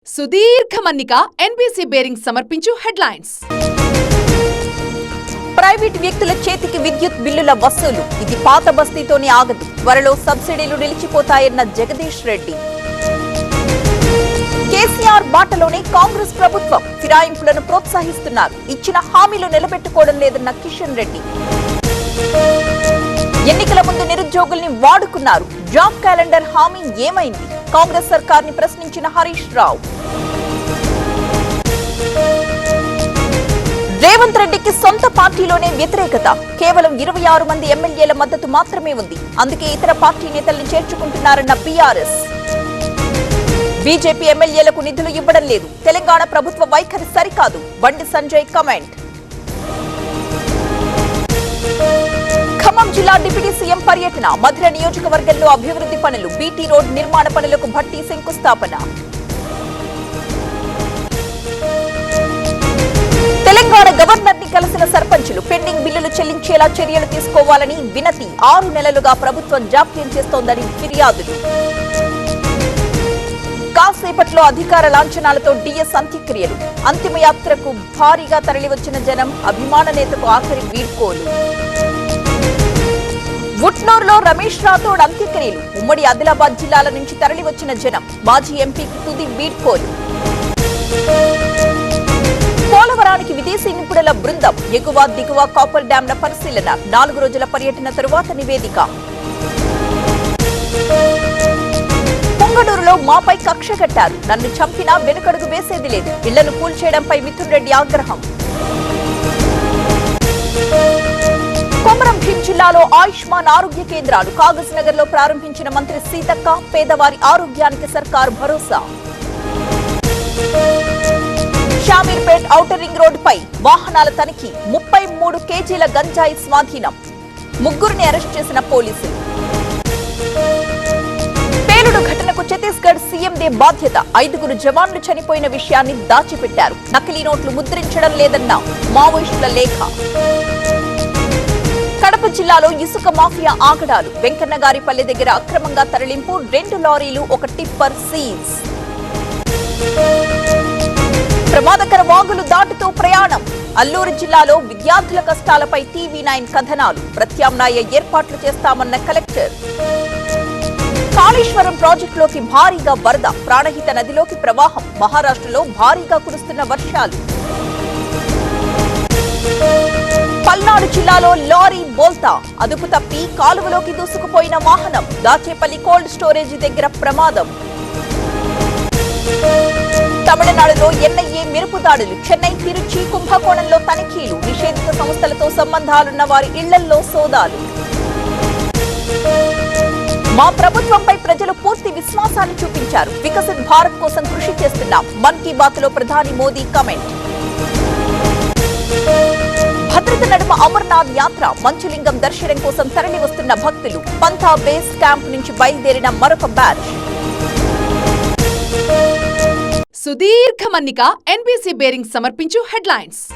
సుదీర్ఘ మన్నిక NBC bearing సమర్పించు హెడ్లైన్స్. ప్రైవేట్ వ్యక్తుల చేతికి విద్యుత్ బిల్లుల వసూలు ఇది పాత బస్తీతోనే ఆగదు. త్వరలో సబ్సిడీలు నిలిచిపోతాయన్న జగదీష్ రెడ్డి. కేసీఆర్ బాటలోనే కాంగ్రెస్ ప్రభుత్వం ఫిరాయింపులను ప్రోత్సహిస్తున్నారు. ఇచ్చిన హామీలు నిలబెట్టుకోవడం లేదన్న కిషన్ రెడ్డి. ఎన్నికల ముందు నిరుద్యోగుల్ని వాడుకున్నారు. జాబ్ క్యాలెండర్ హామీ ఏమైంది? కాంగ్రెస్ సర్కార్ని ప్రశ్నించిన హరీష్ రావు. రేవంత్ రెడ్డికి సొంత పార్టీలోనే వ్యతిరేకత. కేవలం 26 మంది ఎమ్మెల్యేల మద్దతు మాత్రమే ఉంది. అందుకే ఇతర పార్టీ నేతల్ని చేర్చుకుంటున్నారన్న బీఆర్ఎస్. బీజేపీ ఎమ్మెల్యేలకు నిధులు ఇవ్వడం లేదు. తెలంగాణ ప్రభుత్వ వైఖరి సరికాదు. బండి సంజయ్ కమెంట్. ఖమ్మం జిల్లా డిప్యూటీ సీఎం పర్యటన. మధుర నియోజకవర్గంలో అభివృద్ధి పనులు. బీటీ రోడ్ నిర్మాణ పనులకు భట్టి శంకుస్థాపన. తెలంగాణ గవర్నర్ ని కలిసిన సర్పంచులు. పెండింగ్ బిల్లులు చెల్లించేలా చర్యలు తీసుకోవాలని వినతి. 6 నెలలుగా ప్రభుత్వం జాప్యం చేస్తోందని ఫిర్యాదులు. కాసేపట్లో అధికార లాంఛనాలతో డిఎస్ అంత్యక్రియలు. అంతిమయాత్రకు భారీగా తరలివచ్చిన జనం. అభిమాన నేతకు ఆఖరి వీడ్కోలు. ఉట్నూరులో రమేష్ రాథోడ్ అంత్యక్రియలు. ఉమ్మడి ఆదిలాబాద్ జిల్లాల నుంచి తరలివచ్చిన జనం. మాజీ ఎంపీకి తుది వీడ్కోలు. పోలవరానికి విదేశీ నిపుణుల బృందం. ఎగువ దిగువ కాపర్ డ్యాంల పరిశీలన. 4 రోజుల పర్యటన తరువాత నివేదిక. పొంగనూరులో మాపై కక్ష కట్టారు. నన్ను చంపినా వెనుకడుగు వేసేది లేదు. ఇళ్లను కూల్చేయడంపై మిథున్ రెడ్డి ఆగ్రహం. కొమరం భీం జిల్లాలో ఆయుష్మాన్ ఆరోగ్య కేంద్రాలు. కాగజ్ నగర్ లో ప్రారంభించిన మంత్రి సీతక్క. పేదవారి ఆరోగ్యానికి సర్కారు భరోసా. షామీర్పేట్ ఔటర్ రింగ్ రోడ్డుపై వాహనాల తనిఖీ. 33 కేజీల గంజాయి స్వాధీనం. 3 అరెస్ట్ చేసిన పోలీసులు. పేలుడు ఘటనకు ఛత్తీస్గఢ్ సీఎందే బాధ్యత. 5 జవాన్లు చనిపోయిన విషయాన్ని దాచిపెట్టారు. నకిలీ నోట్లు ముద్రించడం లేదన్న మావోయిస్టుల లేఖ. కడప జిల్లాలో ఇసుక మాఫియా ఆగడాలు. వెంకన్నగారిపల్లె దగ్గర అక్రమంగా తరలింపు. 2 లారీలు 1 టిప్పర్ సీజ్. ప్రమాదకర వాగులు దాటుతూ ప్రయాణం. అల్లూరు జిల్లాలో విద్యార్థుల కష్టాలపై టీవీ9 కథనాలు. ప్రత్యామ్నాయ ఏర్పాట్లు చేస్తామన్న కలెక్టర్. కాళేశ్వరం ప్రాజెక్టులోకి భారీగా వరద. ప్రాణహిత నదిలోకి ప్రవాహం. మహారాష్ట్రలో భారీగా కురుస్తున్న వర్షాలు. పల్నాడు జిల్లాలో లారీ బోల్తా. అదుపు తప్పి కాలువలోకి దూసుకుపోయిన వాహనం. దాచేపల్లి కోల్డ్ స్టోరేజీ దగ్గర ప్రమాదం. తమిళనాడులో ఎన్ఐఏ మెరుపు దాడులు. చెన్నై, తిరుచి, కుంభకోణంలో తనిఖీలు. నిషేధిత సంస్థలతో సంబంధాలున్న వారి ఇళ్లల్లో సోదాలు. మా ప్రభుత్వంపై ప్రజలు పూర్తి విశ్వాసాన్ని చూపించారు. వికసిత్ భారత్ కోసం కృషి చేస్తున్నాం. మన్ కీ బాత్ లో ప్రధాని మోదీ కమెంట్. భద్రత నడుమ అమర్నాథ్ యాత్ర. మంచులింగం దర్శనం కోసం తరలి వస్తున్న భక్తులు. పంథా బేస్ క్యాంప్ నుంచి బయలుదేరిన మరొక బ్యాచ్. సుదీర్ఘ మన్నిక ఎన్బీసీ బేరింగ్ సమర్పించు హెడ్లైన్స్.